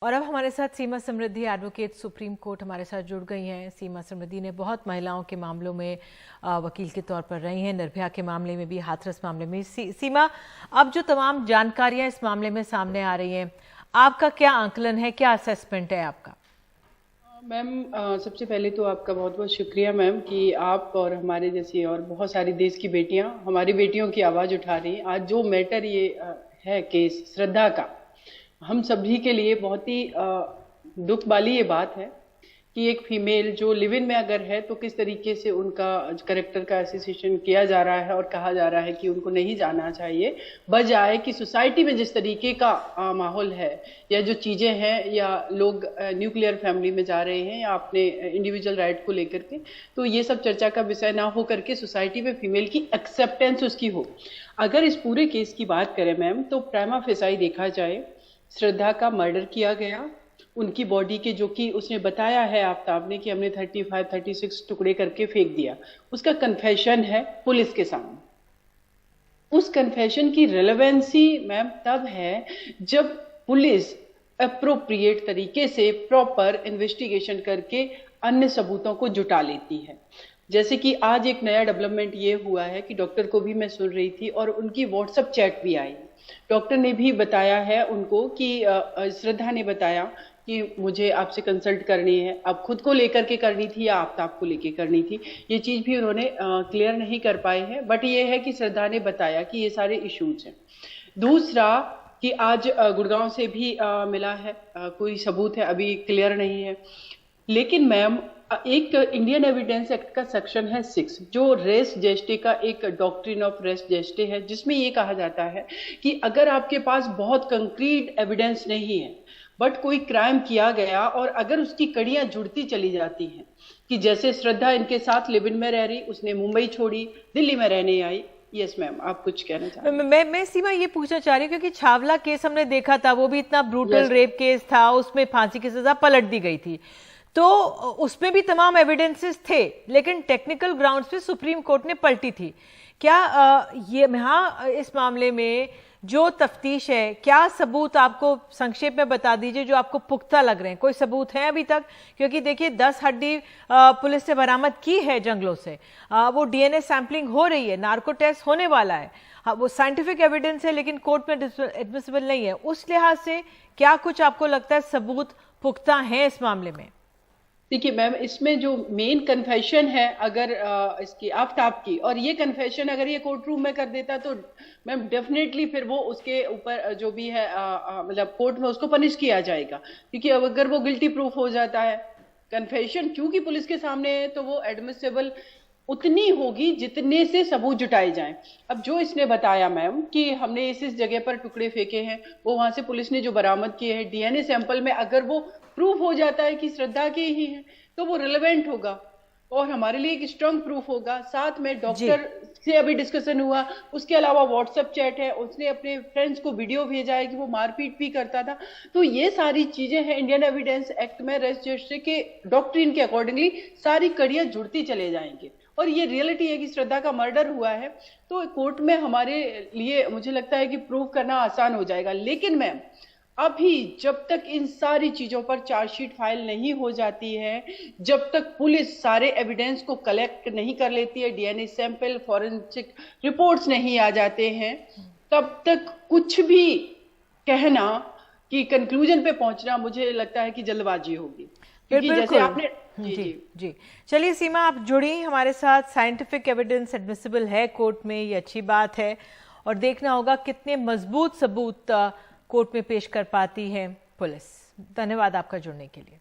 और अब हमारे साथ सीमा समृद्धि एडवोकेट सुप्रीम कोर्ट हमारे साथ जुड़ गई हैं। सीमा समृद्धि ने बहुत महिलाओं के मामलों में वकील के तौर पर रही हैं, निर्भया के मामले में भी, हाथरस मामले में। सीमा, अब जो तमाम जानकारियां इस मामले में सामने आ रही हैं, आपका क्या आंकलन है, क्या असेसमेंट है आपका? मैम, सबसे पहले तो आपका बहुत बहुत शुक्रिया मैम कि आप और हमारे जैसी और बहुत सारी देश की बेटियां हमारी बेटियों की आवाज़ उठा रही हैं। आज जो मैटर ये है केस श्रद्धा का, हम सभी के लिए बहुत ही दुख वाली ये बात है कि एक फीमेल जो लिव इन में अगर है तो किस तरीके से उनका करेक्टर का एसोसिएशन किया जा रहा है और कहा जा रहा है कि उनको नहीं जाना चाहिए, बजाय कि सोसाइटी में जिस तरीके का माहौल है या जो चीज़ें हैं या लोग न्यूक्लियर फैमिली में जा रहे हैं या अपने इंडिविजुअल राइट को लेकर के, तो ये सब चर्चा का विषय ना हो करके सोसाइटी में फीमेल की एक्सेप्टेंस उसकी हो। अगर इस पूरे केस की बात करें मैम, तो प्राइमा फेसाई देखा जाए, श्रद्धा का मर्डर किया गया, उनकी बॉडी के जो कि उसने बताया है आफ्ताब ने कि हमने 35-36 टुकड़े करके फेंक दिया, उसका कन्फेशन है पुलिस के सामने। उस कन्फेशन की रेलेवेंसी मैम तब है जब पुलिस अप्रोप्रिएट तरीके से प्रॉपर इन्वेस्टिगेशन करके अन्य सबूतों को जुटा लेती है। जैसे कि आज एक नया डेवलपमेंट ये हुआ है कि डॉक्टर को भी मैं सुन रही थी और उनकी व्हाट्सएप चैट भी आई। डॉक्टर ने भी बताया है उनको कि श्रद्धा ने बताया कि मुझे आपसे कंसल्ट करनी है, अब खुद को लेकर के करनी थी या आफ्ताब को लेकर करनी थी, ये चीज़ भी उन्होंने क्लियर नहीं कर पाए हैं। बट ये है कि श्रद्धा ने बताया कि ये सारे इश्यूज हैं। दूसरा कि आज गुड़गांव से भी मिला है, कोई सबूत है अभी क्लियर नहीं है। लेकिन मैम, एक इंडियन एविडेंस एक्ट का सेक्शन है 6 जो रेस जेस्टे का एक डॉक्ट्रिन ऑफ रेस जेस्टे है, जिसमें ये कहा जाता है कि अगर आपके पास बहुत कंक्रीट एविडेंस नहीं है बट कोई क्राइम किया गया और अगर उसकी कड़ियां जुड़ती चली जाती हैं, कि जैसे श्रद्धा इनके साथ लिव इन में रह रही, उसने मुंबई छोड़ी, दिल्ली में रहने आई। यस मैम, आप कुछ कहना चाह रहे हैं? मैं सीमा ये पूछना चाह रही हूँ क्योंकि छावला केस हमने देखा था, वो भी इतना ब्रूटल रेप केस था, उसमें फांसी की सजा पलट दी गई थी, तो उसमें भी तमाम एविडेंसेस थे, लेकिन टेक्निकल ग्राउंड्स पे सुप्रीम कोर्ट ने पलटी थी। क्या ये यहाँ इस मामले में जो तफ्तीश है, क्या सबूत आपको संक्षेप में बता दीजिए जो आपको पुख्ता लग रहे हैं? कोई सबूत है अभी तक? क्योंकि देखिए 10 हड्डी पुलिस ने बरामद की है जंगलों से, वो डीएनए सैंपलिंग हो रही है, नार्को टेस्ट होने वाला है, वो साइंटिफिक एविडेंस है लेकिन कोर्ट में एडमिसिबल नहीं है। उस लिहाज से क्या कुछ आपको लगता है सबूत पुख्ता है इस मामले में? देखिए मैम, इसमें जो मेन कन्फेशन है अगर इसकी आफ्ताब की, और ये कन्फेशन अगर ये कोर्ट रूम में कर देता तो मैम डेफिनेटली फिर वो उसके ऊपर जो भी है मतलब कोर्ट में उसको पनिश किया जाएगा, क्योंकि अब अगर वो गिल्टी प्रूफ हो जाता है, कन्फेशन क्योंकि पुलिस के सामने है तो वो एडमिसिबल उतनी होगी जितने से सबूत जुटाए जाएं। अब जो इसने बताया मैम कि हमने इस जगह पर टुकड़े फेंके हैं, वो वहां से पुलिस ने जो बरामद किए हैं, डीएनए सैंपल में अगर वो प्रूफ हो जाता है कि श्रद्धा के ही है तो वो रिलेवेंट होगा और हमारे लिए एक स्ट्रांग प्रूफ होगा। साथ में डॉक्टर से अभी डिस्कशन हुआ, उसके अलावा व्हाट्सएप चैट है, उसने अपने फ्रेंड्स को वीडियो भेजा है कि वो मारपीट भी करता था। तो ये सारी चीजें हैं इंडियन एविडेंस एक्ट में रेस जेस्टे के डॉक्ट्रिन के अकॉर्डिंगली सारी कड़ियां जुड़ती चले जाएंगे और ये रियलिटी है कि श्रद्धा का मर्डर हुआ है, तो कोर्ट में हमारे लिए मुझे लगता है कि प्रूव करना आसान हो जाएगा। लेकिन मैम, अभी जब तक इन सारी चीजों पर चार्जशीट फाइल नहीं हो जाती है, जब तक पुलिस सारे एविडेंस को कलेक्ट नहीं कर लेती है, डीएनए सैंपल, फॉरेंसिक रिपोर्ट्स नहीं आ जाते हैं, तब तक कुछ भी कहना कि कंक्लूजन पे पहुंचना मुझे लगता है कि जल्दबाजी होगी। क्योंकि जैसे आपने जी चलिए सीमा, आप जुड़ी हमारे साथ। साइंटिफिक एविडेंस एडमिसिबल है कोर्ट में, ये अच्छी बात है, और देखना होगा कितने मजबूत सबूत कोर्ट में पेश कर पाती है पुलिस। धन्यवाद आपका जुड़ने के लिए।